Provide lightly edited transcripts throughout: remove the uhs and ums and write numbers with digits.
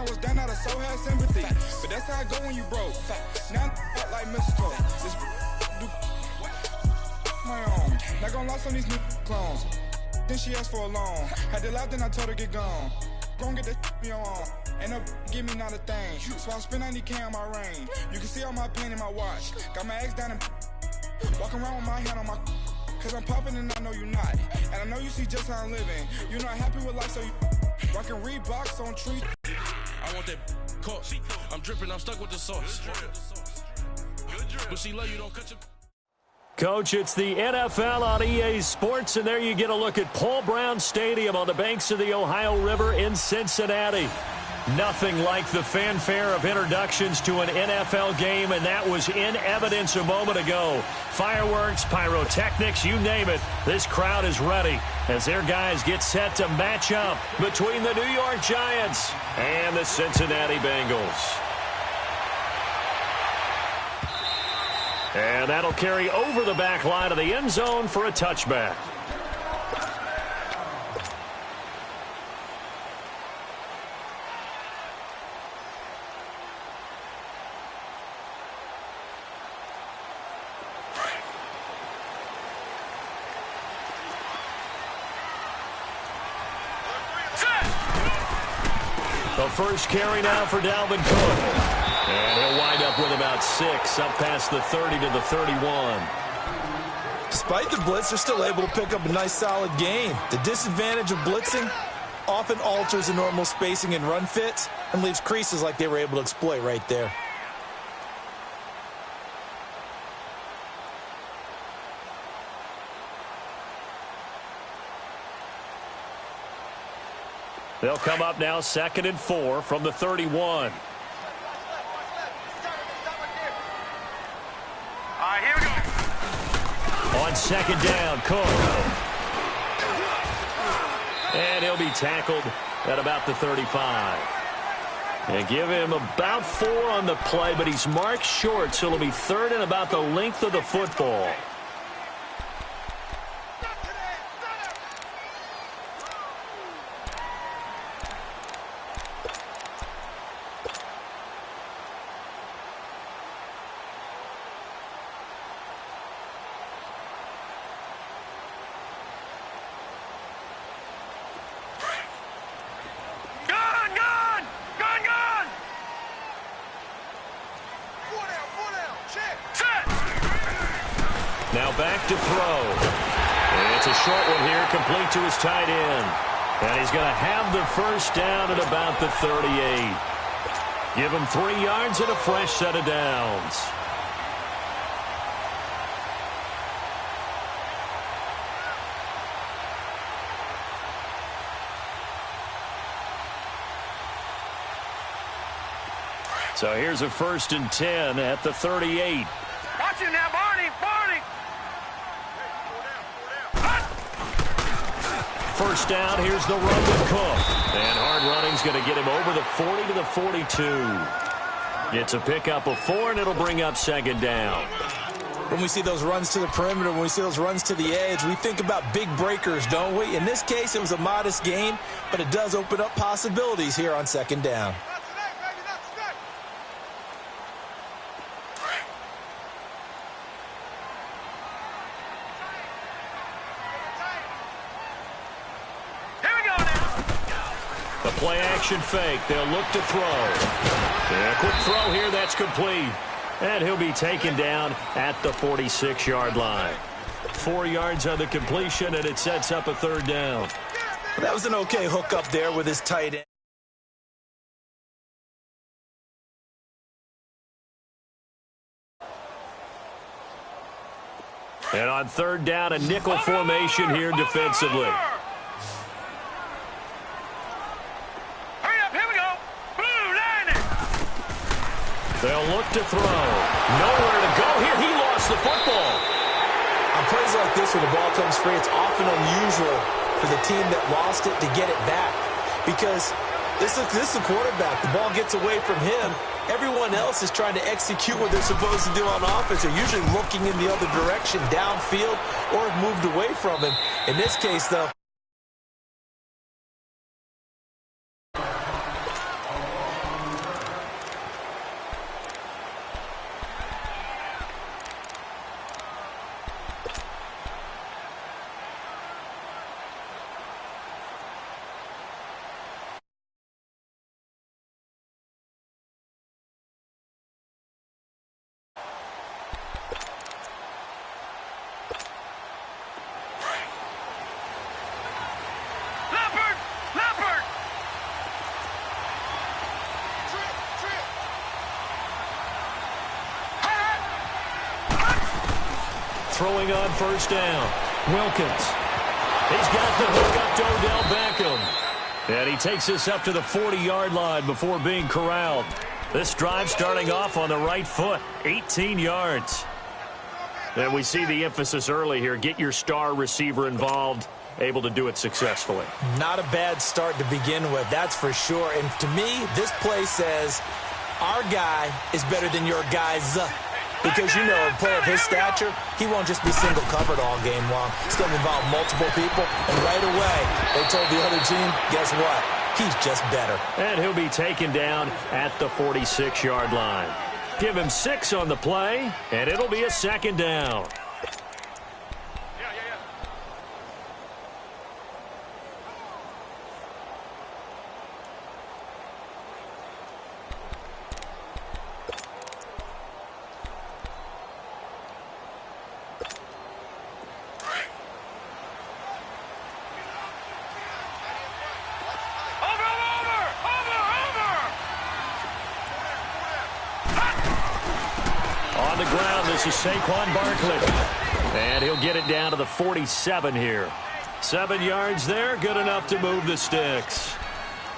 I was down, I so had sympathy. But that's how I go when you broke. Now I'm like mistletoe. This do my own. Not gonna lost on these new clones. Then she asked for a loan. Had to laugh, then I told her get gone. Gon' get that me on. Ain't no give me not a thing. So I spend 90K on my ring. You can see all my pain in my watch. Got my ex down and walking around with my hand on my. Cause I'm popping and I know you not. And I know you see just how I'm living. You're not happy with life, so you rockin' Reeboks on trees. I want that course. I'm dripping, I'm stuck with the sauce. But she love you, don't cut your... Coach, it's the NFL on EA Sports, and there you get a look at Paul Brown Stadium on the banks of the Ohio River in Cincinnati. Nothing like the fanfare of introductions to an NFL game, and that was in evidence a moment ago. Fireworks, pyrotechnics, you name it. This crowd is ready as their guys get set to match up between the New York Giants and the Cincinnati Bengals. And that'll carry over the back line of the end zone for a touchback. The first carry now for Dalvin Cook. And he'll wind up with about 6, up past the 30 to the 31. Despite the blitz, they're still able to pick up a nice, solid gain. The disadvantage of blitzing often alters the normal spacing and run fits and leaves creases like they were able to exploit right there. They'll come up now 2nd and 4 from the 31. Here we go. On 2nd down, Cook. And he'll be tackled at about the 35. And give him about 4 on the play, but he's marked short, so it'll be 3rd and about the length of the football. Now back to throw. And it's a short one here, complete to his tight end. And he's going to have the first down at about the 38. Give him 3 yards and a fresh set of downs. So here's a 1st and 10 at the 38. Watch him now, Barney. First down, here's the run with Cook. And hard running's going to get him over the 40 to the 42. It's a pickup of 4, and it'll bring up 2nd down. When we see those runs to the perimeter, when we see those runs to the edge, we think about big breakers, don't we? In this case, it was a modest gain, but it does open up possibilities here on 2nd down. Play-action fake. They'll look to throw. And a quick throw here. That's complete. And he'll be taken down at the 46-yard line. 4 yards on the completion, and it sets up a 3rd down. That was an okay hook up there with his tight end. And on 3rd down, a nickel formation here defensively. They'll look to throw. Nowhere to go here. He lost the football. On plays like this where the ball comes free, it's often unusual for the team that lost it to get it back. Because this is the quarterback. The ball gets away from him. Everyone else is trying to execute what they're supposed to do on offense. They're usually looking in the other direction, downfield, or have moved away from him. In this case, though, throwing on first down. Wilkins. He's got the hook up to Odell Beckham. And he takes this up to the 40-yard line before being corralled. This drive starting off on the right foot, 18 yards. And we see the emphasis early here. Get your star receiver involved, able to do it successfully. Not a bad start to begin with, that's for sure. And to me, this play says our guy is better than your guys. Because, you know, a player of his stature, he won't just be single covered all game long. It's going to involve multiple people. And right away, they told the other team, guess what? He's just better. And he'll be taken down at the 46-yard line. Give him 6 on the play, and it'll be a second down. This is Saquon Barkley. And he'll get it down to the 47 here. 7 yards there, good enough to move the sticks.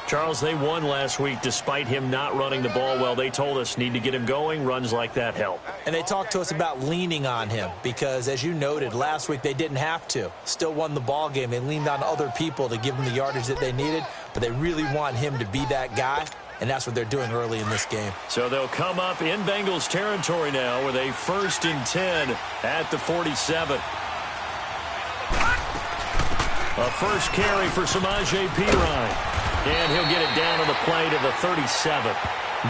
Charles, they won last week despite him not running the ball well. They told us need to get him going. Runs like that help. And they talked to us about leaning on him because, as you noted, last week they didn't have to. Still won the ball game. They leaned on other people to give them the yardage that they needed, but they really want him to be that guy. And that's what they're doing early in this game. So they'll come up in Bengals territory now with a 1st and 10 at the 47. A first carry for Samaje Perine. And he'll get it down on the play to the 37.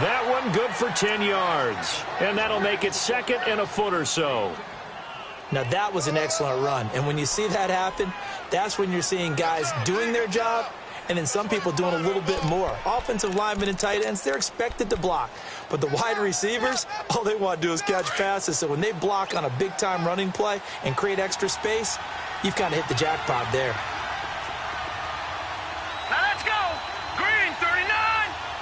That one good for 10 yards. And that'll make it 2nd and a foot or so. Now, that was an excellent run. And when you see that happen, that's when you're seeing guys doing their job and then some people doing a little bit more. Offensive linemen and tight ends, they're expected to block. But the wide receivers, all they want to do is catch passes. So when they block on a big-time running play and create extra space, you've kind of hit the jackpot there. Now let's go. Green 39.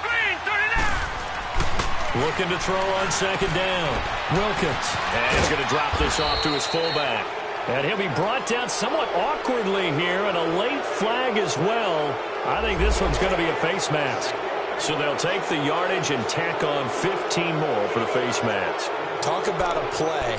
Green 39. Looking to throw on 2nd down. Wilkins. And he's going to drop this off to his fullback. And he'll be brought down somewhat awkwardly here, and a late flag as well. I think this one's going to be a face mask. So they'll take the yardage and tack on 15 more for the face mask. Talk about a play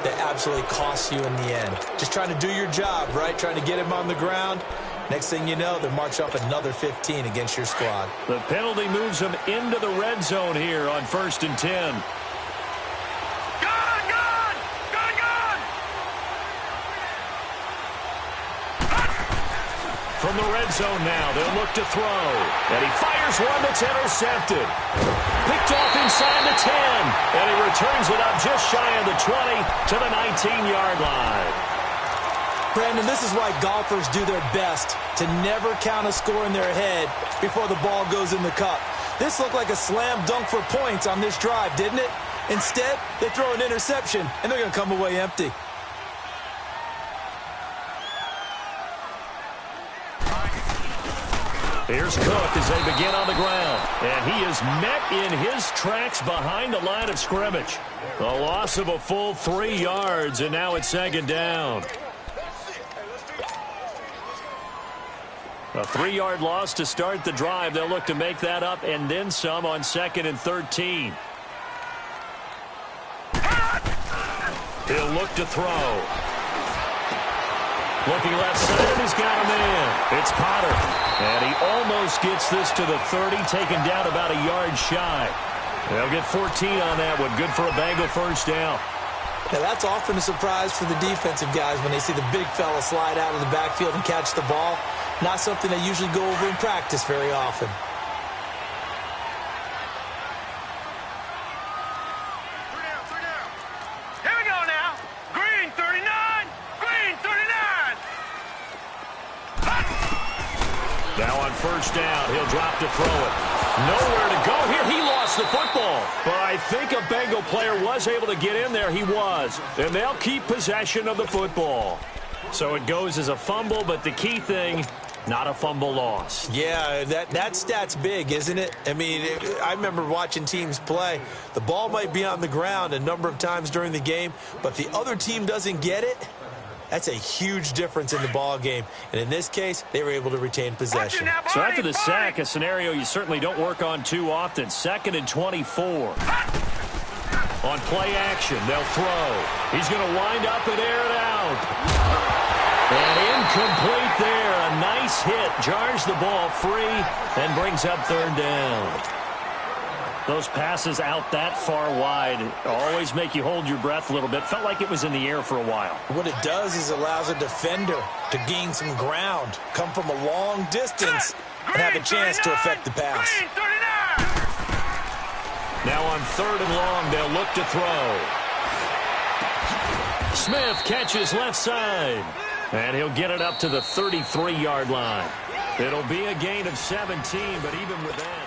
that absolutely costs you in the end. Just trying to do your job, right? Trying to get him on the ground. Next thing you know, they march up another 15 against your squad. The penalty moves them into the red zone here on 1st and 10. From the red zone now, they'll look to throw. And he fires one that's intercepted. Picked off inside the 10. And he returns it up just shy of the 20 to the 19-yard line. Brandon, this is why golfers do their best to never count a score in their head before the ball goes in the cup. This looked like a slam dunk for points on this drive, didn't it? Instead, they throw an interception, and they're going to come away empty. Here's Cook as they begin on the ground. And he is met in his tracks behind the line of scrimmage. A loss of a full 3 yards, and now it's 2nd down. A 3-yard loss to start the drive. They'll look to make that up and then some on 2nd and 13. He'll look to throw. Looking left side, he's got a man. It's Potter. And he almost gets this to the 30, taken down about a yard shy. They'll get 14 on that one. Good for a Bengal first down. Now, that's often a surprise for the defensive guys when they see the big fella slide out of the backfield and catch the ball. Not something they usually go over in practice very often. Here we go now. Green 39. Green 39. Now on first down, he'll drop to throw it. Nowhere to go here. He lost the football. But I think a Bengal player was able to get in there. He was. And they'll keep possession of the football. So it goes as a fumble, but the key thing, Not a fumble loss. Yeah, that stat's big, isn't it? I mean, I remember watching teams play. The ball might be on the ground a number of times during the game, but if the other team doesn't get it, that's a huge difference in the ball game. And in this case, they were able to retain possession. So after the sack, a scenario you certainly don't work on too often. 2nd and 24. On play action, they'll throw. He's going to wind up and air it out. And incomplete there. A nice hit. Jars the ball free and brings up 3rd down. Those passes out that far wide always make you hold your breath a little bit. Felt like it was in the air for a while. What it does is allows a defender to gain some ground, come from a long distance, and have a chance to affect the pass. Now on 3rd and long, they'll look to throw. Smith catches left side. And he'll get it up to the 33-yard line. It'll be a gain of 17, but even with that.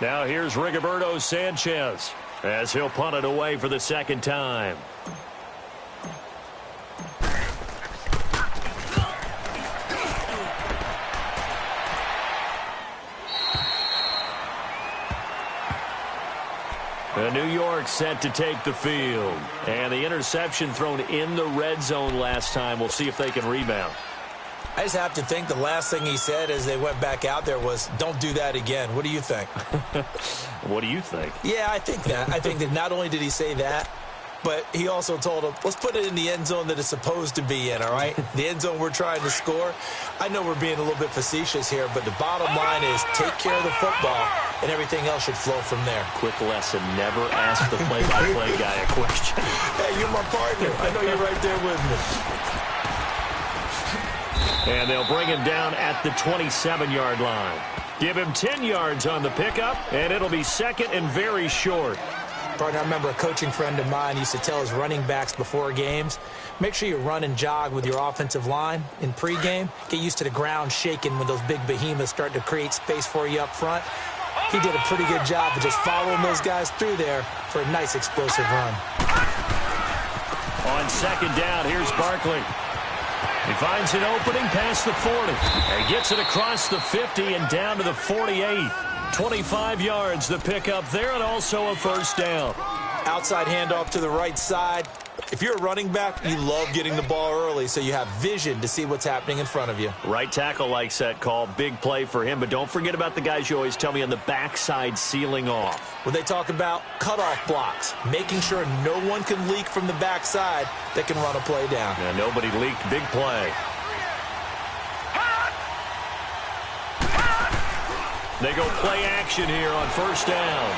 Now here's Rigoberto Sanchez as he'll punt it away for the 2nd time. New York set to take the field. And the interception thrown in the red zone last time. We'll see if they can rebound. I just have to think the last thing he said as they went back out there was, don't do that again. What do you think? What do you think? Yeah, I think that. I think that not only did he say that, but he also told him, let's put it in the end zone that it's supposed to be in, all right? The end zone we're trying to score. I know we're being a little bit facetious here, but the bottom line is take care of the football, and everything else should flow from there. Quick lesson, never ask the play-by-play guy a question. Hey, you're my partner. I know you're right there with me. And they'll bring him down at the 27-yard line. Give him 10 yards on the pickup, and it'll be 2nd and very short. Partner, I remember a coaching friend of mine used to tell his running backs before games, make sure you run and jog with your offensive line in pregame. Get used to the ground shaking when those big behemoths start to create space for you up front. He did a pretty good job of just following those guys through there for a nice explosive run. On 2nd down, here's Barkley. He finds an opening past the 40. And gets it across the 50 and down to the 48. 25 yards the pickup there, and also a 1st down. Outside handoff to the right side. If you're a running back, you love getting the ball early so you have vision to see what's happening in front of you. Right tackle likes that call. Big play for him, but don't forget about the guys you always tell me on the backside sealing off. When they talk about cutoff blocks, making sure no one can leak from the backside that can run a play down. Yeah, nobody leaked. Big play. They go play action here on 1st down.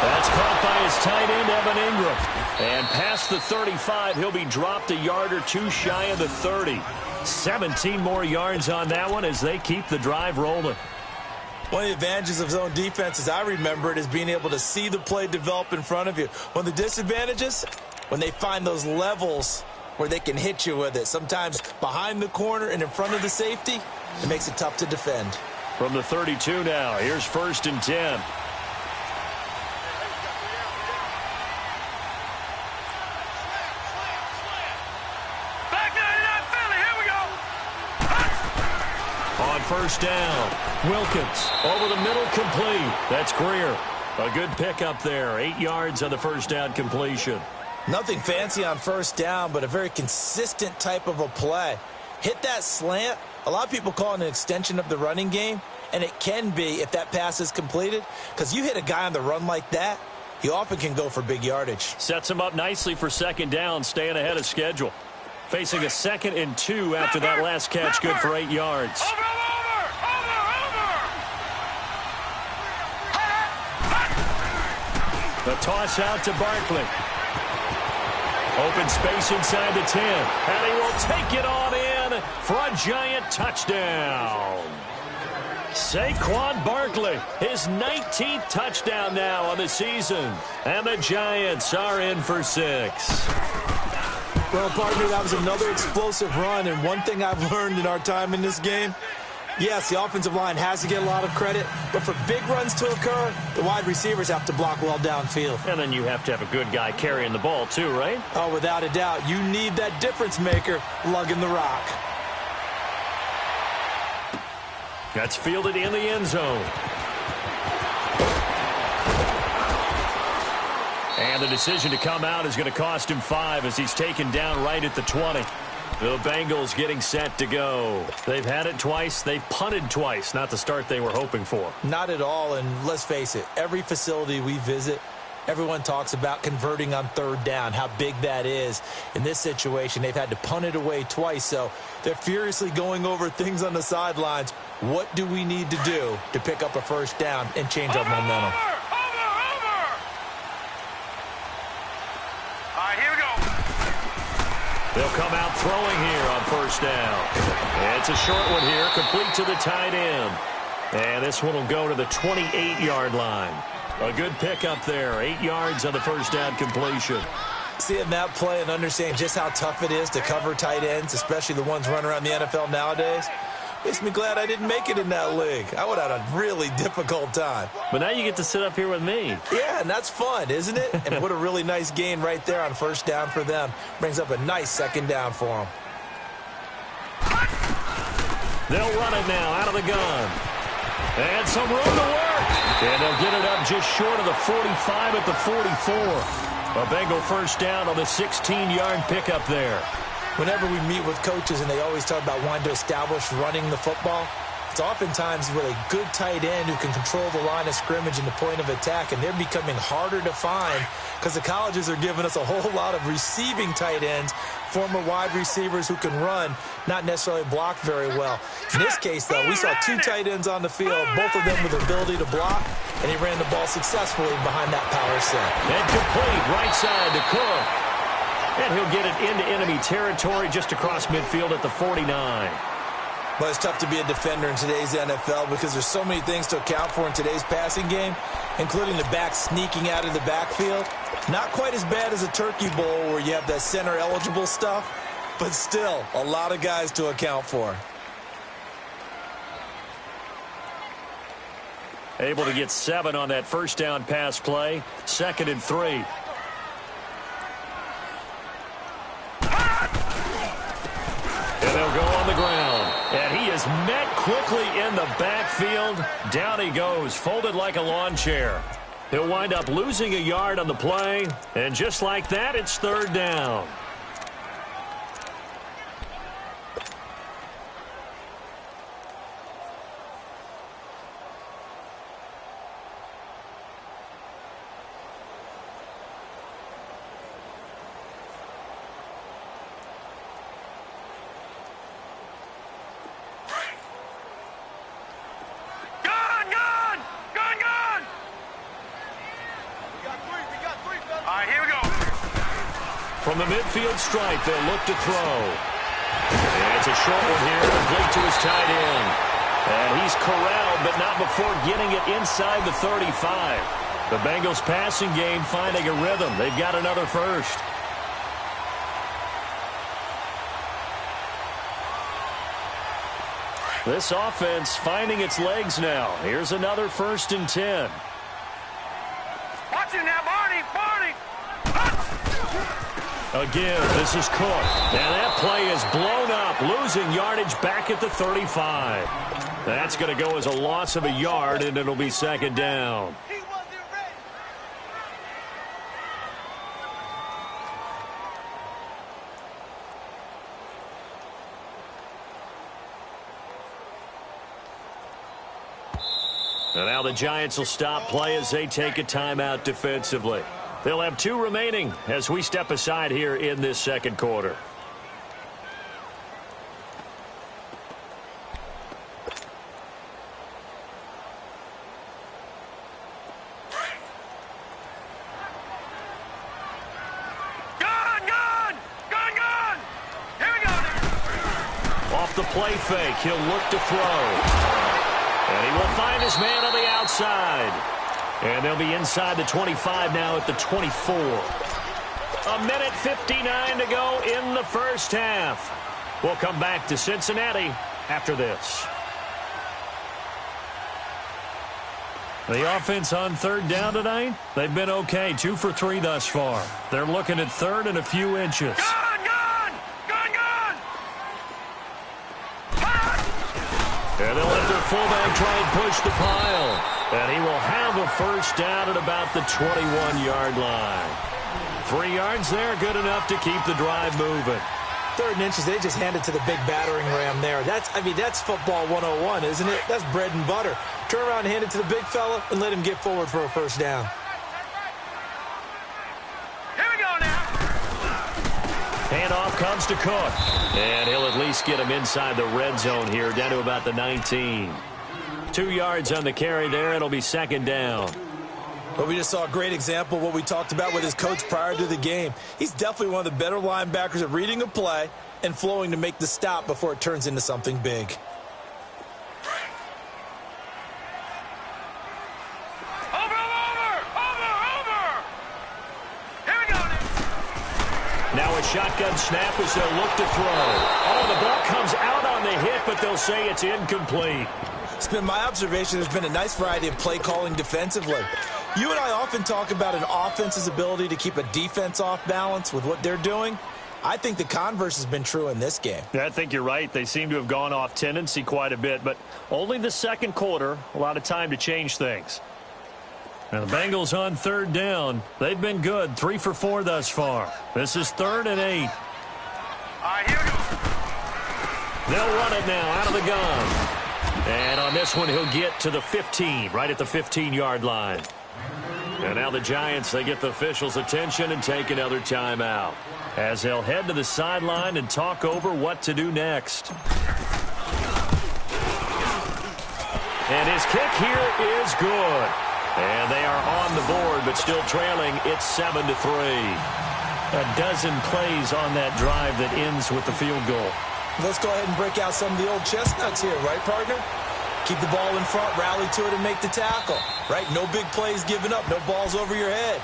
That's caught by his tight end, Evan Ingram. And past the 35, he'll be dropped a yard or two shy of the 30. 17 more yards on that one as they keep the drive rolling. One of the advantages of zone defense, as I remember it, is being able to see the play develop in front of you. One of the disadvantages, when they find those levels where they can hit you with it. Sometimes behind the corner and in front of the safety, it makes it tough to defend. From the 32 now, here's 1st and 10. Back 99 Philly, here we go. On 1st down, Wilkins over the middle, complete. That's Greer. A good pickup there. 8 yards on the 1st down completion. Nothing fancy on 1st down, but a very consistent type of a play. Hit that slant. A lot of people call it an extension of the running game, and it can be if that pass is completed, because you hit a guy on the run like that, he often can go for big yardage. Sets him up nicely for 2nd down, staying ahead of schedule. Facing a 2nd and 2 after that last catch, good for 8 yards. The toss out to Barkley. Open space inside the 10. And he will take it on in for a giant touchdown. Saquon Barkley, his 19th touchdown now on the season. And the Giants are in for 6. Well, partner, that was another explosive run. And one thing I've learned in our time in this game, yes, the offensive line has to get a lot of credit, but for big runs to occur, the wide receivers have to block well downfield. And then you have to have a good guy carrying the ball too, right? Oh, without a doubt. You need that difference maker lugging the rock. That's fielded in the end zone. And the decision to come out is going to cost him 5 as he's taken down right at the 20. The Bengals getting set to go. They've had it twice. They've punted twice. Not the start they were hoping for. Not at all, and let's face it, every facility we visit, everyone talks about converting on third down, how big that is. In this situation, they've had to punt it away twice, so they're furiously going over things on the sidelines. What do we need to do to pick up a first down and change our momentum? They'll come out throwing here on first down. It's a short one here, complete to the tight end. And this one will go to the 28-yard line. A good pickup there, 8 yards on the first down completion. Seeing that play and understanding just how tough it is to cover tight ends, especially the ones running around the NFL nowadays, makes me glad I didn't make it in that league. I would have had a really difficult time. But now you get to sit up here with me. Yeah, and that's fun, isn't it? And what a really nice gain right there on first down for them. Brings up a nice second down for them. They'll run it now out of the gun. And some room to work. And they'll get it up just short of the 45 at the 44. A Bengal first down on the 16-yard pickup there. Whenever we meet with coaches and they always talk about wanting to establish running the football, it's oftentimes with a good tight end who can control the line of scrimmage and the point of attack, and they're becoming harder to find because the colleges are giving us a whole lot of receiving tight ends, former wide receivers who can run, not necessarily block very well. In this case, though, we saw 2 tight ends on the field, both of them with the ability to block, and he ran the ball successfully behind that power set. And complete right side to Cook. And he'll get it into enemy territory just across midfield at the 49. But it's tough to be a defender in today's NFL because there's so many things to account for in today's passing game, including the back sneaking out of the backfield. Not quite as bad as a turkey bowl where you have that center-eligible stuff, but still a lot of guys to account for. Able to get 7 on that first down pass play. 2nd and 3. And they'll go on the ground. And he is met quickly in the backfield. Down he goes, folded like a lawn chair. He'll wind up losing a yard on the play. And just like that, it's 3rd down. From the midfield stripe, they'll look to throw. And it's a short one here, complete to his tight end. And he's corralled, but not before getting it inside the 35. The Bengals passing game finding a rhythm. They've got another first. This offense finding its legs now. Here's another 1st and 10. Watch it now, Barney! Again, this is Cook. And that play is blown up, losing yardage back at the 35. That's going to go as a loss of a yard, and it'll be 2nd down. And now the Giants will stop play as they take a timeout defensively. They'll have 2 remaining as we step aside here in this 2nd quarter. Gun! Here we go! Off the play fake, he'll look to throw. And he will find his man on the outside. And they'll be inside the 25 now at the 24. 1:59 to go in the first half. We'll come back to Cincinnati after this. The offense on 3rd down tonight, they've been okay. 2 for 3 thus far. They're looking at 3rd and a few inches. Gun! And they'll let their fullback push the pile. And he will have a first down at about the 21-yard line. 3 yards there, good enough to keep the drive moving. 3rd and inches, they just hand it to the big battering ram there. That's football 101, isn't it? That's bread and butter. Turn around and hand it to the big fella and let him get forward for a first down. Here we go now. Handoff comes to Cook. And he'll at least get him inside the red zone here, down to about the 19. 2 yards on the carry there. It'll be 2nd down. But we just saw a great example of what we talked about with his coach prior to the game. He's definitely one of the better linebackers at reading a play and flowing to make the stop before it turns into something big. Over. Here we go now. Now a shotgun snap as they'll look to throw. Oh, the ball comes out on the hit, but they'll say it's incomplete. It's been my observation there's been a nice variety of play calling defensively. You and I often talk about an offense's ability to keep a defense off balance with what they're doing. I think the converse has been true in this game. Yeah, I think you're right. They seem to have gone off tendency quite a bit, but only the 2nd quarter, a lot of time to change things. Now the Bengals on 3rd down. They've been good, 3 for 4 thus far. This is 3rd and 8. All right, here we go. They'll run it now out of the gun. And on this one, he'll get to the 15, right at the 15-yard line. And now the Giants, they get the officials' attention and take another timeout as they'll head to the sideline and talk over what to do next. And his kick here is good. And they are on the board, but still trailing. It's 7-3. A dozen plays on that drive that ends with the field goal. Let's go ahead and break out some of the old chestnuts here, right, partner? Keep the ball in front, rally to it, and make the tackle, right? No big plays given up, no balls over your head.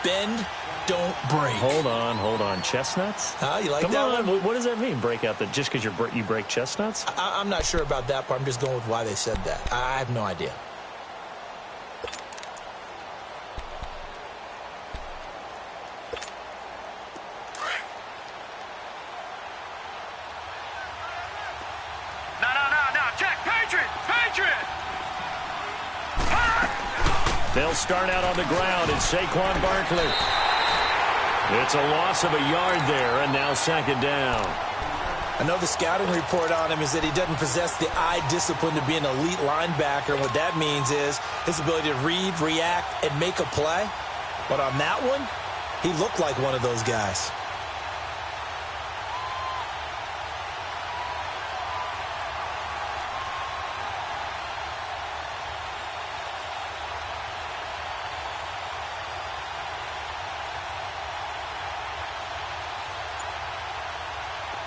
Bend, don't break. Hold on. Chestnuts? You like Come that on. one? What does that mean, break out? Just because you break chestnuts? I'm not sure about that part. I'm just going with why they said that. I have no idea. They'll start out on the ground. It's Saquon Barkley. It's a loss of a yard there, and now 2nd down. I know the scouting report on him is that he doesn't possess the eye discipline to be an elite linebacker. What that means is his ability to read, react, and make a play. But on that one, he looked like one of those guys.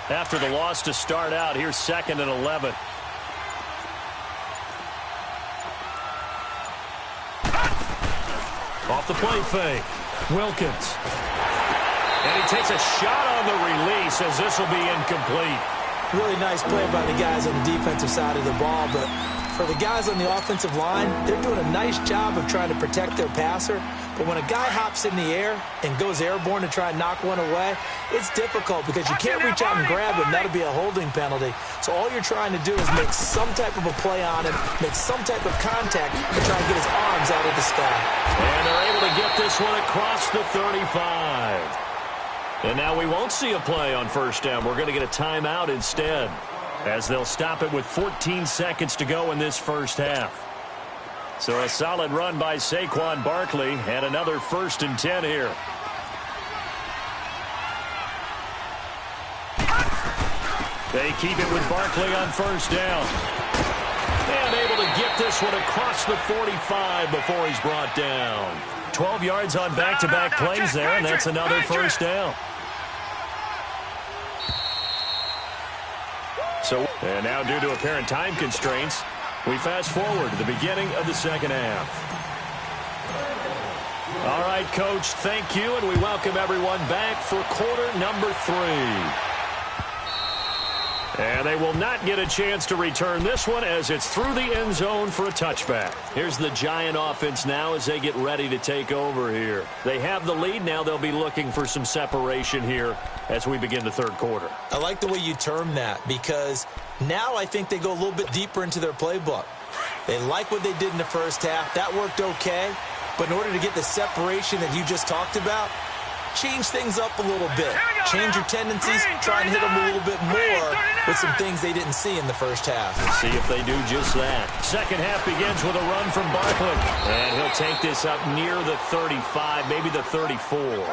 After the loss to start out, here's 2nd and 11. Off the play fake. Wilkins. And he takes a shot on the release as this will be incomplete. Really nice play by the guys on the defensive side of the ball, but for the guys on the offensive line, they're doing a nice job of trying to protect their passer. But when a guy hops in the air and goes airborne to try and knock one away, it's difficult because you can't reach out and grab him. That'll be a holding penalty. So all you're trying to do is make some type of a play on him, make some type of contact, and try and get his arms out of the sky. And they're able to get this one across the 35. And now we won't see a play on 1st down. We're going to get a timeout instead, as they'll stop it with 14 seconds to go in this 1st half. So a solid run by Saquon Barkley, and another 1st and 10 here. They keep it with Barkley on 1st down. And able to get this one across the 45 before he's brought down. 12 yards on back-to-back plays there, and that's another 1st down. And now, due to apparent time constraints, we fast forward to the beginning of the 2nd half. All right, Coach, thank you, and we welcome everyone back for quarter number 3. And they will not get a chance to return this one as it's through the end zone for a touchback. Here's the Giant offense now as they get ready to take over here. They have the lead. Now they'll be looking for some separation here as we begin the 3rd quarter. I like the way you term that because now I think they go a little bit deeper into their playbook. They like what they did in the first half. That worked okay. But in order to get the separation that you just talked about, change things up a little bit. Change your tendencies, try and hit them a little bit more with some things they didn't see in the first half. Let's see if they do just that. Second half begins with a run from Barkley. And he'll take this up near the 35, maybe the 34.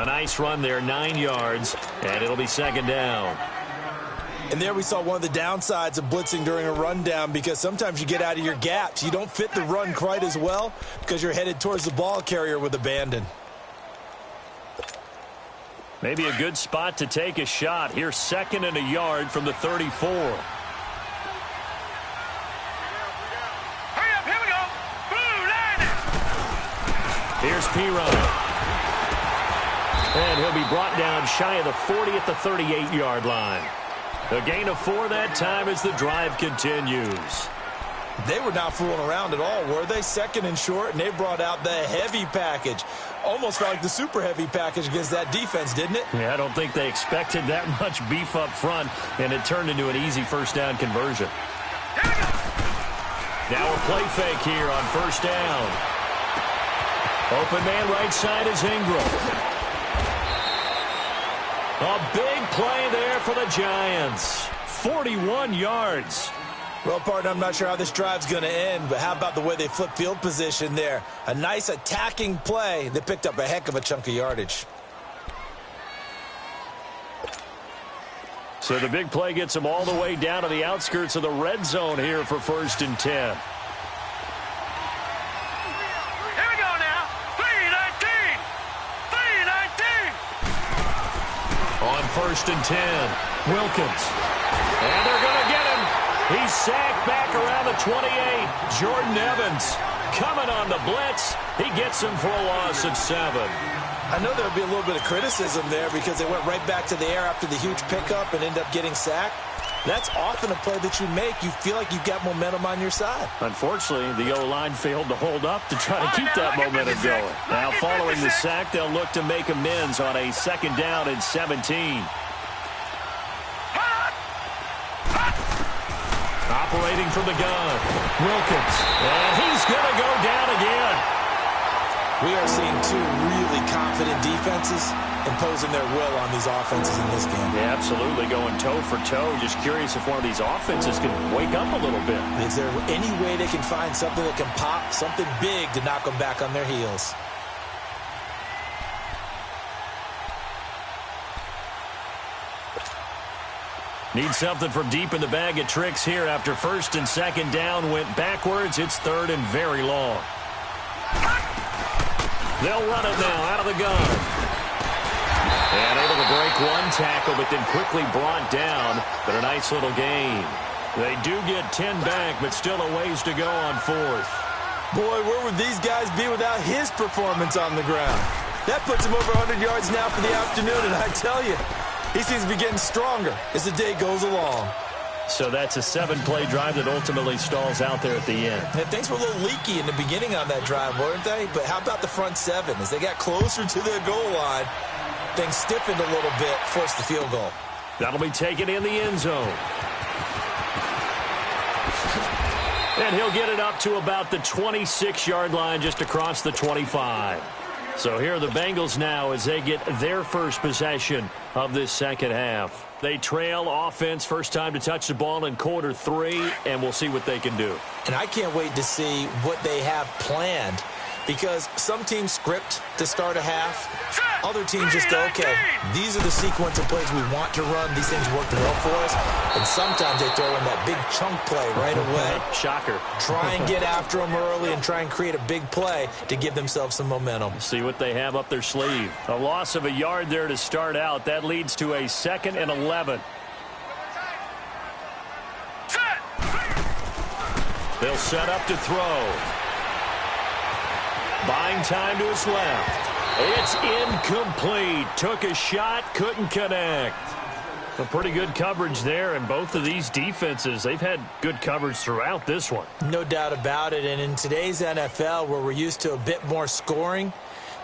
A nice run there, 9 yards, and it'll be second down. And there we saw one of the downsides of blitzing during a rundown, because sometimes you get out of your gaps. You don't fit the run quite as well because you're headed towards the ball carrier with abandon. Maybe a good spot to take a shot. Here's 2nd and a yard from the 34. Hurry up, here we go. Blue line. Here's Pirine. And he'll be brought down shy of the 40 at the 38-yard line. A gain of 4 that time as the drive continues. They were not fooling around at all, were they? 2nd and short, and they brought out the heavy package. Almost felt like the super heavy package against that defense, didn't it? Yeah, I don't think they expected that much beef up front, and it turned into an easy first down conversion. Now a play fake here on first down. Open man right side is Ingram. A big play there for the Giants. 41 yards. Well, partner, I'm not sure how this drive's going to end, but how about the way they flip field position there? A nice attacking play. They picked up a heck of a chunk of yardage. So the big play gets them all the way down to the outskirts of the red zone here for 1st and 10. Here we go now. 3-19. 3-19. On 1st and 10, Wilkins. And they're going to get him. He's sacked back around the 28. Jordan Evans coming on the blitz. He gets him for a loss of 7. I know there'll be a little bit of criticism there because they went right back to the air after the huge pickup and ended up getting sacked. That's often a play that you make. You feel like you've got momentum on your side. Unfortunately, the O-line failed to hold up to try to keep that momentum going. Now, following the sack, they'll look to make amends on a 2nd down and 17. Operating from the gun, Wilkins. And he's going to go down again. We are seeing 2 really confident defenses imposing their will on these offenses in this game. Yeah, absolutely, going toe for toe. Just curious if one of these offenses can wake up a little bit. Is there any way they can find something that can pop, something big to knock them back on their heels? Need something from deep in the bag of tricks here after 1st and 2nd down went backwards. It's 3rd and very long. They'll run it now out of the gun. And able to break one tackle, but then quickly brought down. But a nice little gain. They do get 10 back, but still a ways to go on 4th. Boy, where would these guys be without his performance on the ground? That puts him over 100 yards now for the afternoon, and I tell you, he seems to be getting stronger as the day goes along. So that's a 7-play drive that ultimately stalls out there at the end. And things were a little leaky in the beginning on that drive, weren't they? But how about the front 7? As they got closer to their goal line, things stiffened a little bit, forced the field goal. That'll be taken in the end zone. And he'll get it up to about the 26-yard line, just across the 25. So here are the Bengals now as they get their first possession of this second half. They trail offense, first time to touch the ball in quarter 3, and we'll see what they can do. And I can't wait to see what they have planned, because some teams script to start a half. Other teams just go, okay, these are the sequence of plays we want to run. These things work well for us. And sometimes they throw in that big chunk play right away. Shocker. Try and get after them early and try and create a big play to give themselves some momentum. See what they have up their sleeve. A loss of a yard there to start out. That leads to a 2nd and 11. They'll set up to throw. Buying time to his left. It's incomplete. Took a shot, couldn't connect. A pretty good coverage there, and both of these defenses, they've had good coverage throughout this one. No doubt about it, and in today's NFL, where we're used to a bit more scoring,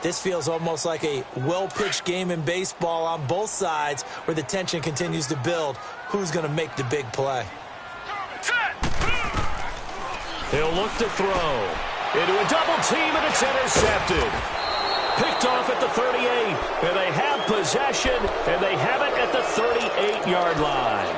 this feels almost like a well-pitched game in baseball on both sides, where the tension continues to build. Who's going to make the big play? He'll look to throw. Into a double team, and it's intercepted. Picked off at the 38. And they have possession, and they have it at the 38-yard line.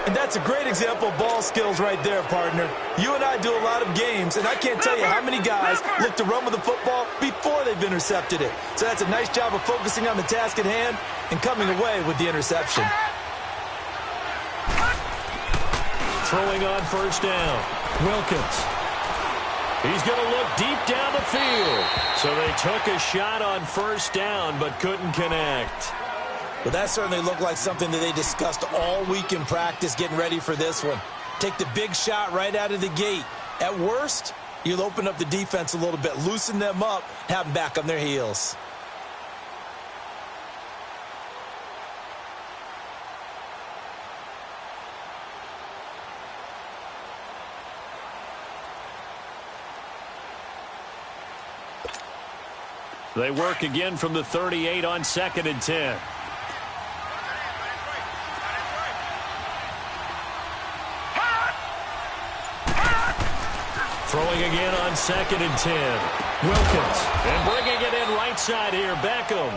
And that's a great example of ball skills right there, partner. You and I do a lot of games, and I can't tell you how many guys look to run with the football before they've intercepted it. So that's a nice job of focusing on the task at hand and coming away with the interception. Throwing on first down. Wilkins. He's going to look deep down the field. So they took a shot on first down but couldn't connect. Well, that certainly looked like something that they discussed all week in practice getting ready for this one. Take the big shot right out of the gate. At worst, you'll open up the defense a little bit, loosen them up, have them back on their heels. They work again from the 38 on 2nd and 10. Throwing again on 2nd and 10. Wilkins. And bringing it in right side here, Beckham.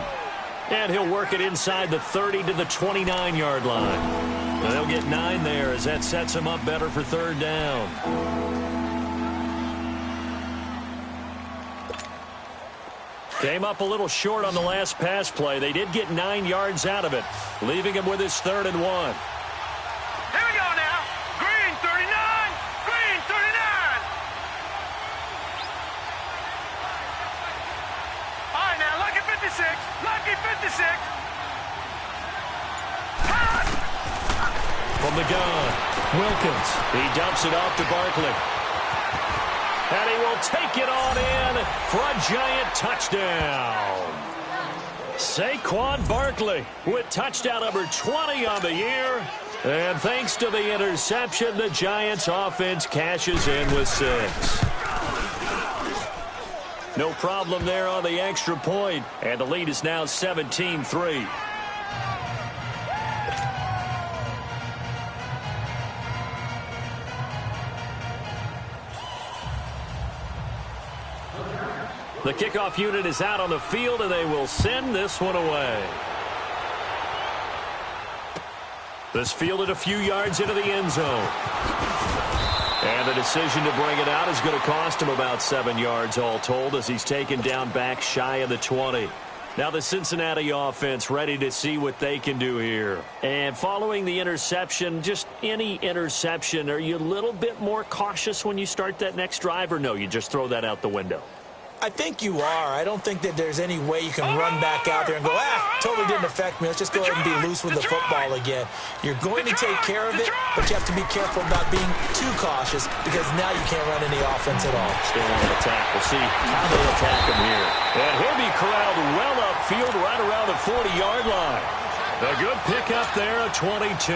And he'll work it inside the 30 to the 29-yard line. And they'll get 9 there as that sets him up better for 3rd down. Came up a little short on the last pass play. They did get 9 yards out of it, leaving him with his 3rd and 1. Here we go now. Green 39. Green 39. All right, now, lucky 56. Lucky 56. From the gun, Wilkins. He dumps it off to Barkley. And he will take it on in for a giant touchdown. Saquon Barkley with touchdown number 20 on the year. And thanks to the interception, the Giants offense cashes in with 6. No problem there on the extra point. And the lead is now 17-3. The kickoff unit is out on the field, and they will send this one away. This fielded a few yards into the end zone. And the decision to bring it out is going to cost him about 7 yards all told as he's taken down back shy of the 20. Now the Cincinnati offense ready to see what they can do here. And following the interception, just any interception, are you a little bit more cautious when you start that next drive, or no, you just throw that out the window? I think you are. I don't think that there's any way you can run back out there and go, totally didn't affect me. Let's just go ahead and be loose with the football again. You're going to take care of it, but you have to be careful about being too cautious because now you can't run any offense at all. Still on the attack. We'll see how they attack him here. And he'll be corralled well upfield right around the 40-yard line. A good pickup there of 22.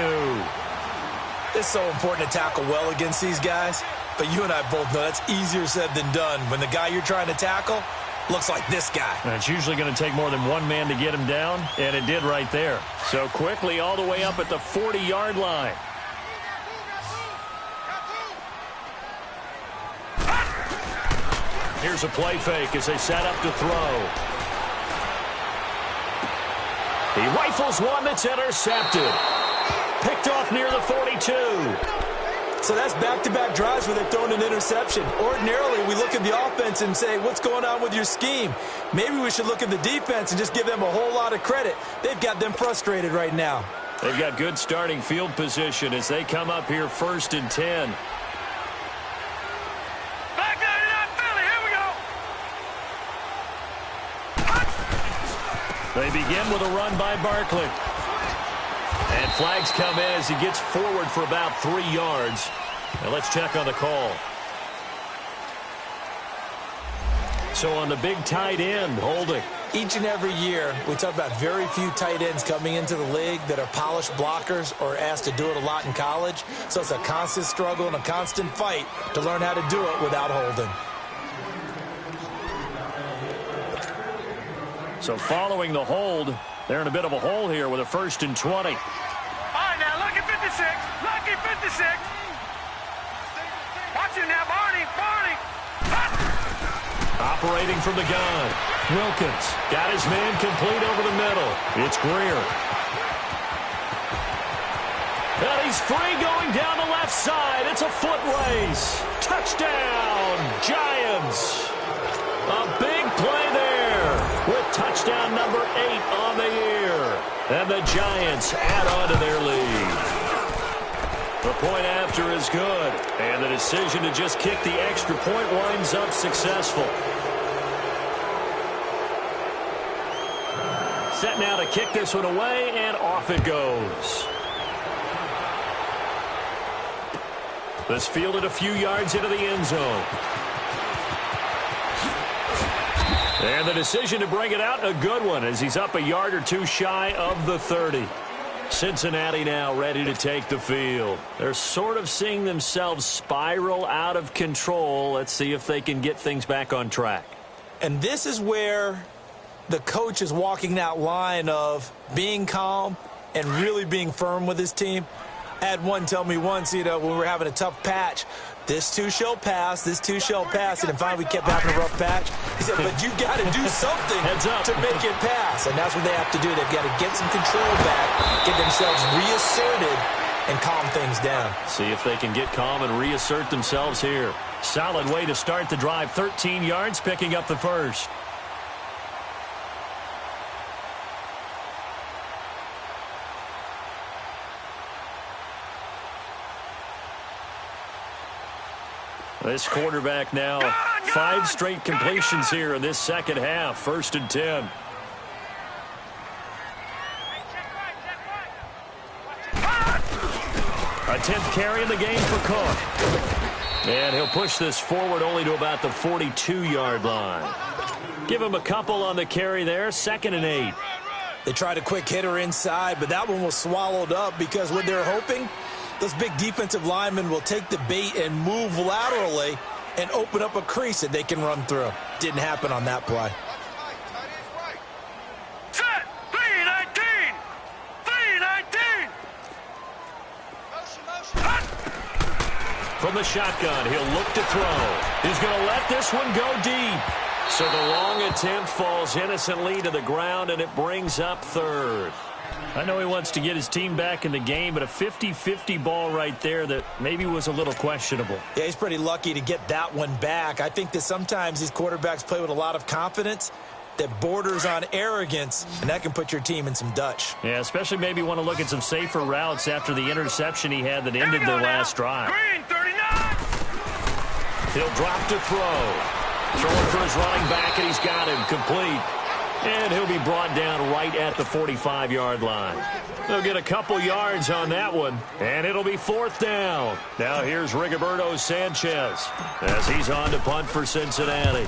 It's so important to tackle well against these guys. But you and I both know that's easier said than done when the guy you're trying to tackle looks like this guy. And it's usually going to take more than one man to get him down, and it did right there. So quickly all the way up at the 40-yard line. Here's a play fake as they set up to throw. He rifles one that's intercepted. Picked off near the 42. So that's back-to-back drives where they've thrown an interception. Ordinarily, we look at the offense and say, what's going on with your scheme? Maybe we should look at the defense and just give them a whole lot of credit. They've got them frustrated right now. They've got good starting field position as they come up here 1st and 10. Back there, not Philly. Here we go. They begin with a run by Barkley. And flags come in as he gets forward for about 3 yards. Now let's check on the call. So on the big tight end, holding. Each and every year, we talk about very few tight ends coming into the league that are polished blockers or asked to do it a lot in college. So it's a constant struggle and a constant fight to learn how to do it without holding. So following the hold, they're in a bit of a hole here with a 1st and 20. All right, now, lucky 56. Lucky 56. Watch him now, Operating from the gun. Wilkins got his man complete over the middle. It's Greer. And he's free going down the left side. It's a foot race. Touchdown, Giants. A big play there with touchdown number 8 on the year. And the Giants add on to their lead. The point after is good. And the decision to just kick the extra point winds up successful. Set now to kick this one away, and off it goes. This fielded a few yards into the end zone. And the decision to bring it out, a good one, as he's up a yard or two shy of the 30. Cincinnati now ready to take the field. They're sort of seeing themselves spiral out of control. Let's see if they can get things back on track. And this is where the coach is walking that line of being calm and really being firm with his team. I had one tell me once, when we were having a tough patch, this too shall pass, this too shall pass, and finally we kept having a rough patch. He said, but you got to do something to make it pass, and that's what they have to do. They've got to get some control back, get themselves reasserted, and calm things down. See if they can get calm and reassert themselves here. Solid way to start the drive, 13 yards, picking up the first. This quarterback now, 5 straight completions here in this second half. 1st and 10. A 10th carry in the game for Cook. And he'll push this forward only to about the 42-yard line. Give him a couple on the carry there. 2nd and 8. They tried a quick hitter inside, but that one was swallowed up because what they're hoping, those big defensive linemen will take the bait and move laterally and open up a crease that they can run through. Didn't happen on that play. Set! 3-19! 3-19! From the shotgun, he'll look to throw. He's going to let this one go deep. So the long attempt falls innocently to the ground, and it brings up 3rd. I know he wants to get his team back in the game, but a 50-50 ball right there that maybe was a little questionable. Yeah, he's pretty lucky to get that one back. I think that sometimes these quarterbacks play with a lot of confidence that borders on arrogance, and that can put your team in some Dutch. Yeah, especially maybe want to look at some safer routes after the interception he had that ended their last drive. Green 39! He'll drop to throw. Throwing for his running back, and he's got him complete. And he'll be brought down right at the 45-yard line. They'll get a couple yards on that one, and it'll be 4th down. Now here's Rigoberto Sanchez as he's on to punt for Cincinnati.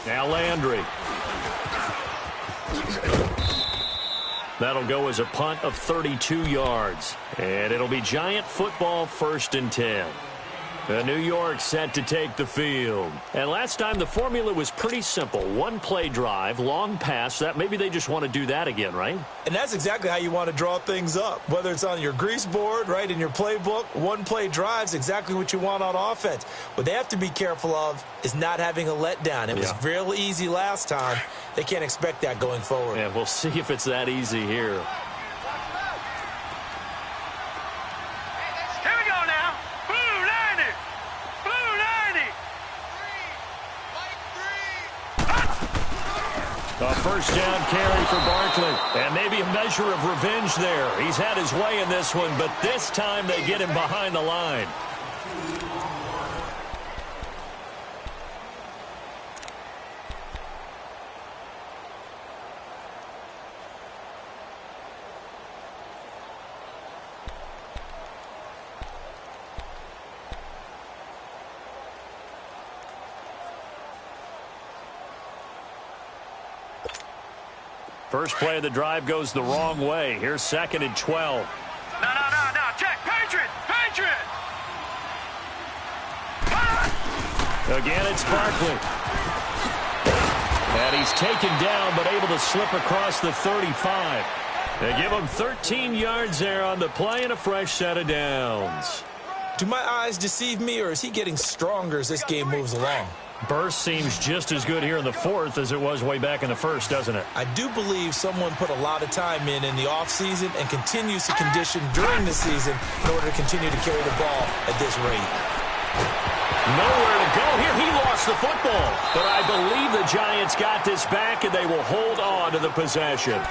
Now Landry. That'll go as a punt of 32 yards. And it'll be Giant football, 1st and 10. New York set to take the field. And last time the formula was pretty simple. 1-play drive, long pass. That maybe they just want to do that again, right? And that's exactly how you want to draw things up. Whether it's on your grease board, right, in your playbook, 1-play drive's exactly what you want on offense. What they have to be careful of is not having a letdown. It was real easy last time. They can't expect that going forward. Yeah, we'll see if it's that easy here. A first down carry for Barkley. And maybe a measure of revenge there. He's had his way in this one, but this time they get him behind the line. First play of the drive goes the wrong way. Here's 2nd and 12. No. Check. Patriot. Again, it's Barkley. And he's taken down, but able to slip across the 35. They give him 13 yards there on the play and a fresh set of downs. Do my eyes deceive me, or is he getting stronger as this game moves along? Burst seems just as good here in the fourth as it was way back in the first, doesn't it? I do believe someone put a lot of time in the offseason and continues to condition during the season in order to continue to carry the ball at this rate. Nowhere to go here. He lost the football. But I believe the Giants got this back, and they will hold on to the possession.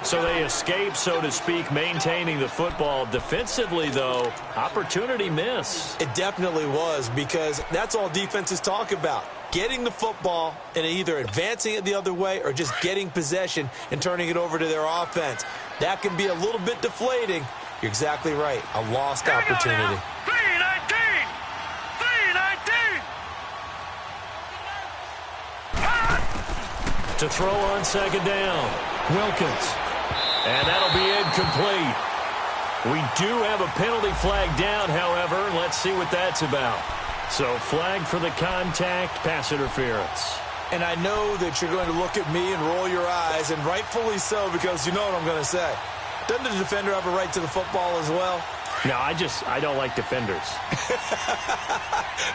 So they escape, so to speak, maintaining the football. Defensively, though, opportunity miss. It definitely was, because that's all defenses talk about. Getting the football and either advancing it the other way or just getting possession and turning it over to their offense. That can be a little bit deflating. You're exactly right. A lost opportunity. 3-19! 3-19! To throw on second down, Wilkins. And that'll be incomplete. We do have a penalty flag down, however. Let's see what that's about. So flag for the contact, pass interference. And I know that you're going to look at me and roll your eyes, and rightfully so, because you know what I'm going to say. Doesn't the defender have a right to the football as well? No, I don't like defenders.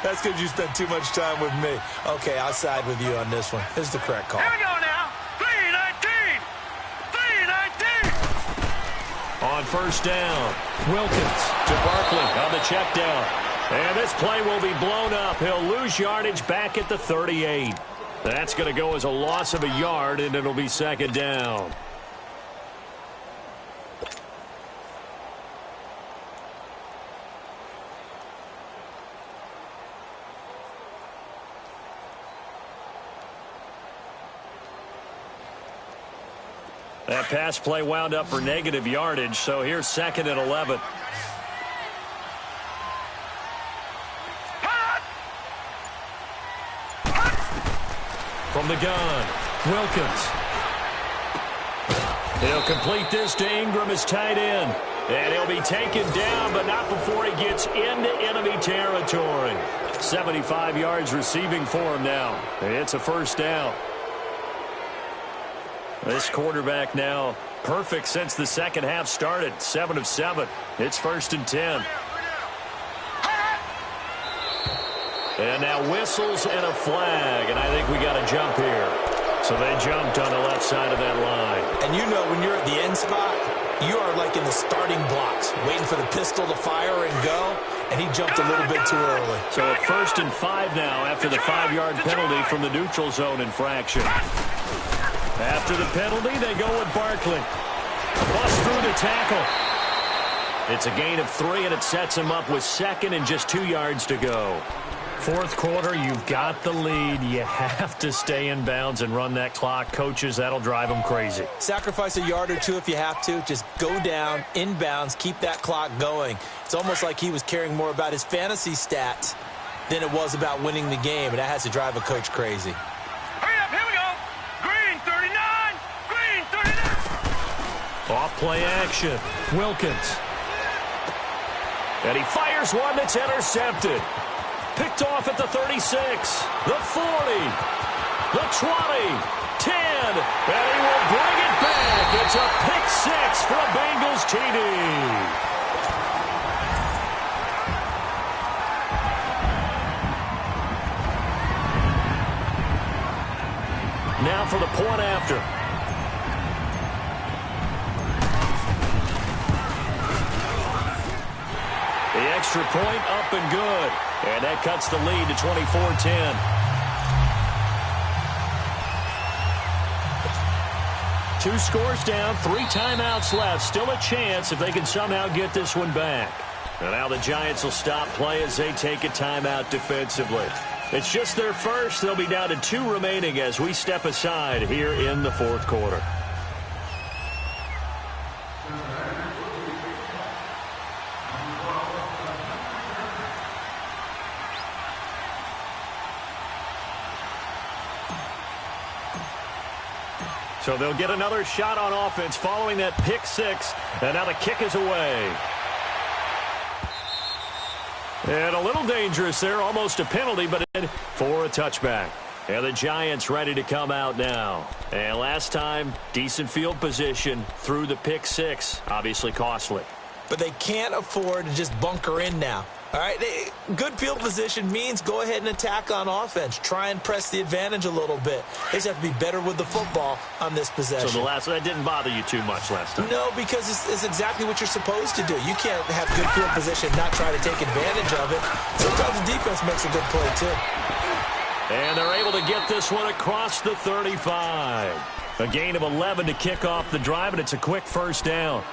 That's because you spent too much time with me. Okay, I'll side with you on this one. This is the correct call. Here we go now. 3-19! 3-19! On first down, Wilkins to Barkley on the check down. And this play will be blown up. He'll lose yardage back at the 38. That's going to go as a loss of a yard, and it'll be second down. That pass play wound up for negative yardage, so here's second and 11. From the gun, Wilkins. He'll complete this to Ingram as tight end. And he'll be taken down, but not before he gets into enemy territory. 75 yards receiving for him now. It's a first down. This quarterback now perfect since the second half started. 7 of 7. It's first and 10. And now whistles and a flag, and I think we got a jump here. So they jumped on the left side of that line. And you know when you're at the end spot, you are like in the starting blocks, waiting for the pistol to fire and go, and he jumped a little bit too early. So at first and 5 now after the 5-yard penalty from the neutral zone infraction. After the penalty, they go with Barkley. Bust through the tackle. It's a gain of 3, and it sets him up with second and just 2 yards to go. Fourth quarter, you've got the lead. You have to stay in bounds and run that clock. Coaches, that'll drive them crazy. Sacrifice a yard or two if you have to. Just go down, in bounds, keep that clock going. It's almost like he was caring more about his fantasy stats than it was about winning the game, and that has to drive a coach crazy. Hurry up, here we go. Green 39! Green 39! Off play action. Wilkins. And he fires one that's intercepted. Picked off at the 36, the 40, the 20, 10, and he will bring it back. It's a pick 6 for a Bengals TD. Now for the point after. The extra point up and good. And that cuts the lead to 24-10. Two scores down, 3 timeouts left. Still a chance if they can somehow get this one back. And now the Giants will stop play as they take a timeout defensively. It's just their first. They'll be down to 2 remaining as we step aside here in the fourth quarter. So they'll get another shot on offense following that pick 6. And now the kick is away. And a little dangerous there, almost a penalty, but for a touchback. And the Giants ready to come out now. And last time, decent field position through the pick 6. Obviously costly. But they can't afford to just bunker in now. All right, good field position means go ahead and attack on offense. Try and press the advantage a little bit. They just have to be better with the football on this possession. So that didn't bother you too much last time? No, because it's exactly what you're supposed to do. You can't have good field position and not try to take advantage of it. Sometimes the defense makes a good play, too. And they're able to get this one across the 35. A gain of 11 to kick off the drive, and it's a quick first down.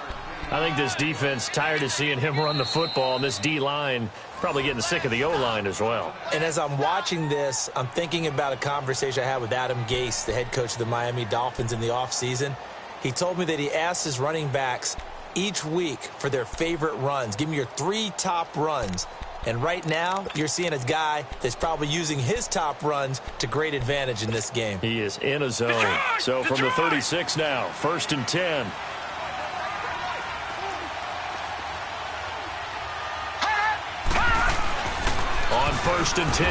I think this defense tired of seeing him run the football, and this D-line probably getting sick of the O-line as well. And as I'm watching this, I'm thinking about a conversation I had with Adam Gase, the head coach of the Miami Dolphins in the offseason. He told me that he asked his running backs each week for their favorite runs. Give me your 3 top runs. And right now, you're seeing a guy that's probably using his top runs to great advantage in this game. He is in a zone. So from the 36 now, 1st and 10. On 1st and 10,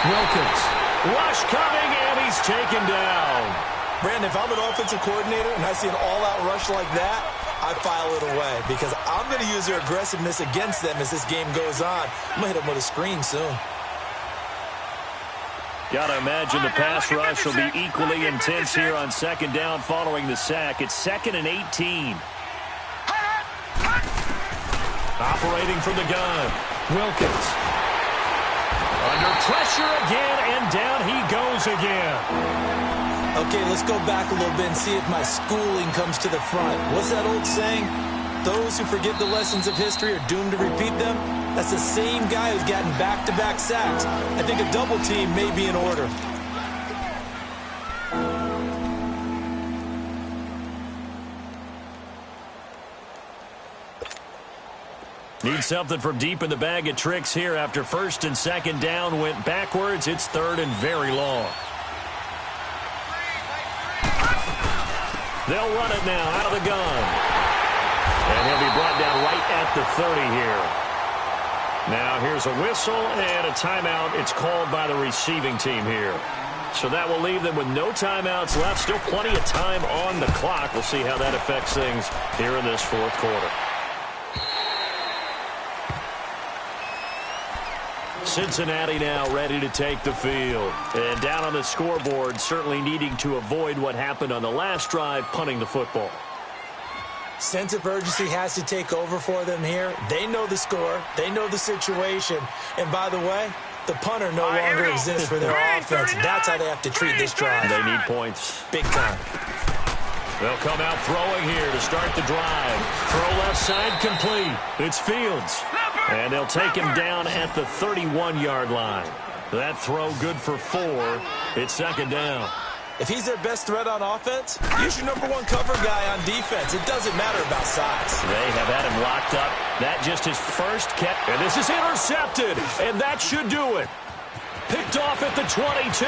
Wilkins. Rush coming, and he's taken down. Brandon, if I'm an offensive coordinator and I see an all-out rush like that, I file it away because I'm going to use their aggressiveness against them as this game goes on. I'm going to hit them with a screen soon. Got to imagine the pass rush will be equally intense here on 2nd down following the sack. It's 2nd and 18. Operating from the gun, Wilkins. Under pressure again, and down he goes again. Okay, let's go back a little bit and see if my schooling comes to the front. What's that old saying? Those who forget the lessons of history are doomed to repeat them. That's the same guy who's gotten back-to-back sacks. I think a double team may be in order. Need something from deep in the bag of tricks here after 1st and 2nd down went backwards. It's 3rd and very long. They'll run it now out of the gun. And he'll be brought down right at the 30 here. Now here's a whistle and a timeout. It's called by the receiving team here. So that will leave them with no timeouts left. Still plenty of time on the clock. We'll see how that affects things here in this 4th quarter. Cincinnati now ready to take the field. And down on the scoreboard, certainly needing to avoid what happened on the last drive, punting the football. Sense of urgency has to take over for them here. They know the score. They know the situation. And by the way, the punter no longer exists for their offense. That's how they have to treat this drive. They need points. Big time. They'll come out throwing here to start the drive. Throw left side complete. It's Fields. And they'll take him down at the 31-yard line. That throw good for 4. It's 2nd down. If he's their best threat on offense, use your #1 cover guy on defense. It doesn't matter about size. They have had him locked up. That just his first catch. And this is intercepted. And that should do it. Picked off at the 22.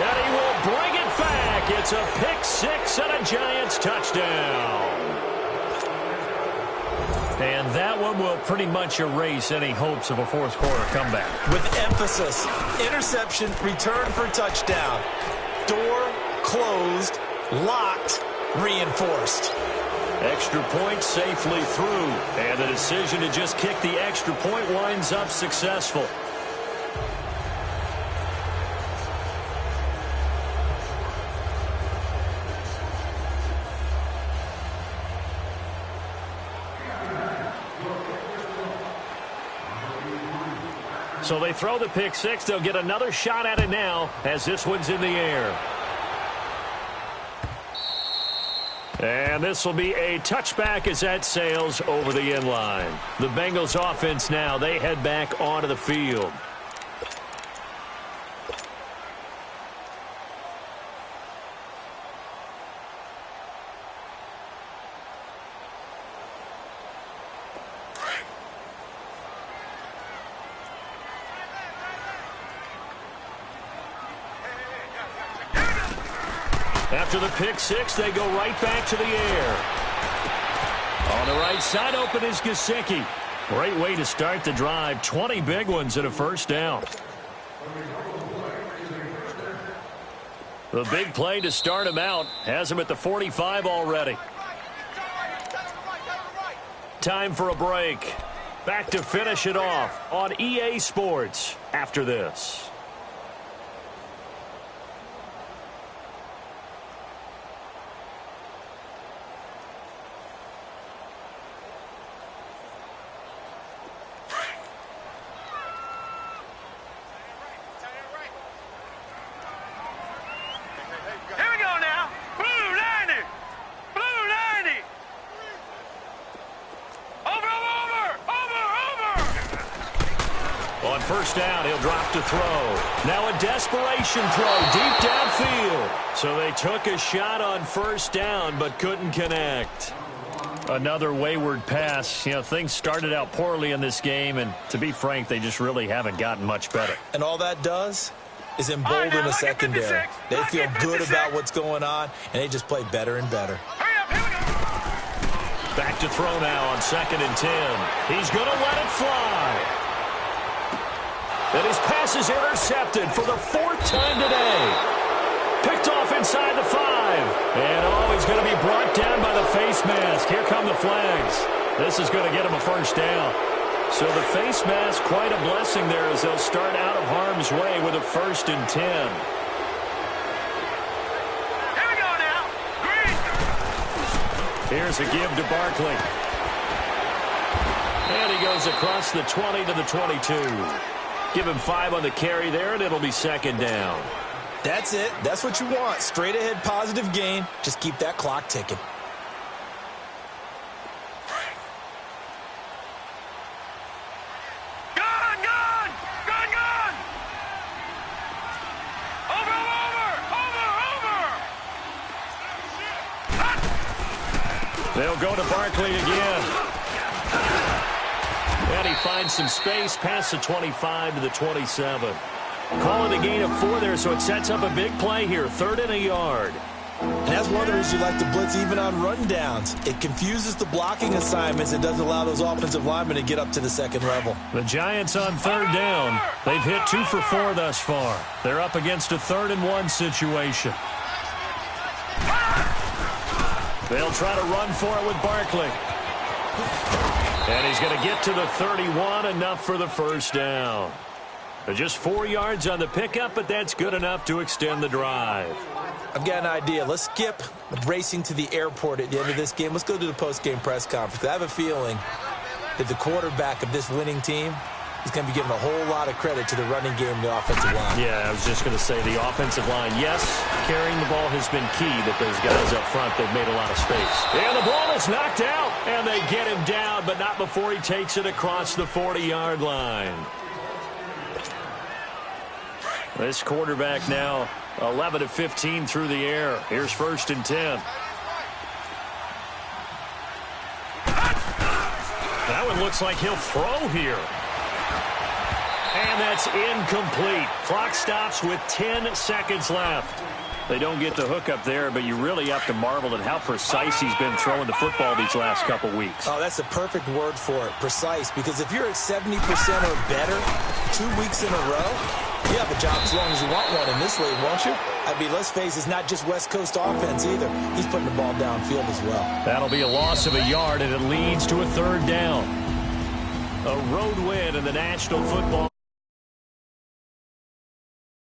And he will bring it back. It's a pick 6 and a Giants touchdown. And that one will pretty much erase any hopes of a 4th quarter comeback. With emphasis, interception, return for touchdown. Door closed, locked, reinforced. Extra point safely through. And the decision to just kick the extra point winds up successful. So they throw the pick 6. They'll get another shot at it now as this one's in the air. And this will be a touchback as that sails over the end line. The Bengals offense now, they head back onto the field. After the pick 6, they go right back to the air. On the right side open is Gesicki. Great way to start the drive. 20 big ones and a 1st down. The big play to start him out has him at the 45 already. Time for a break. Back to finish it off on EA Sports after this. First down, he'll drop to throw. Now a desperation throw deep downfield. So they took a shot on first down but couldn't connect. Another wayward pass. You know, things started out poorly in this game, and to be frank, they just really haven't gotten much better. And all that does is embolden the secondary. They feel good about what's going on, and they just play better and better. Back to throw now on 2nd and 10. He's going to let it fly. And his pass is intercepted for the 4th time today. Picked off inside the 5. And he's going to be brought down by the face mask. Here come the flags. This is going to get him a first down. So the face mask, quite a blessing there as they'll start out of harm's way with a 1st and 10. Here we go now. Green. Here's a give to Barkley. And he goes across the 20 to the 22. Give him 5 on the carry there, and it'll be 2nd down. That's it. That's what you want. Straight ahead positive gain. Just keep that clock ticking. Gun! Over! They'll go to Barkley again. And he finds some space past the 25 to the 27. Call it a gain of 4 there, so it sets up a big play here. 3rd and a yard. And that's one of the reasons you like to blitz even on rundowns. It confuses the blocking assignments and doesn't allow those offensive linemen to get up to the 2nd level. The Giants on 3rd down. They've hit 2 for 4 thus far. They're up against a 3rd and 1 situation. They'll try to run for it with Barkley. And he's going to get to the 31, enough for the first down. Just 4 yards on the pickup, but that's good enough to extend the drive. I've got an idea. Let's skip racing to the airport at the end of this game. Let's go to the post-game press conference. I have a feeling that the quarterback of this winning team is going to be giving a whole lot of credit to the running game and the offensive line. Yeah, I was just going to say the offensive line, yes, carrying the ball has been key, but those guys up front, they've made a lot of space. And the ball is knocked out, and they get him down, but not before he takes it across the 40-yard line. This quarterback now 11 of 15 through the air. Here's 1st and 10. That one looks like he'll throw here. And that's incomplete. Clock stops with 10 seconds left. They don't get the hook up there, but you really have to marvel at how precise he's been throwing the football these last couple weeks. Oh, that's the perfect word for it, precise, because if you're at 70% or better 2 weeks in a row, you have a job as long as you want one in this league, won't you? I mean, let's face it, it's not just West Coast offense either. He's putting the ball downfield as well. That'll be a loss of a yard, and it leads to a 3rd down. A road win in the National Football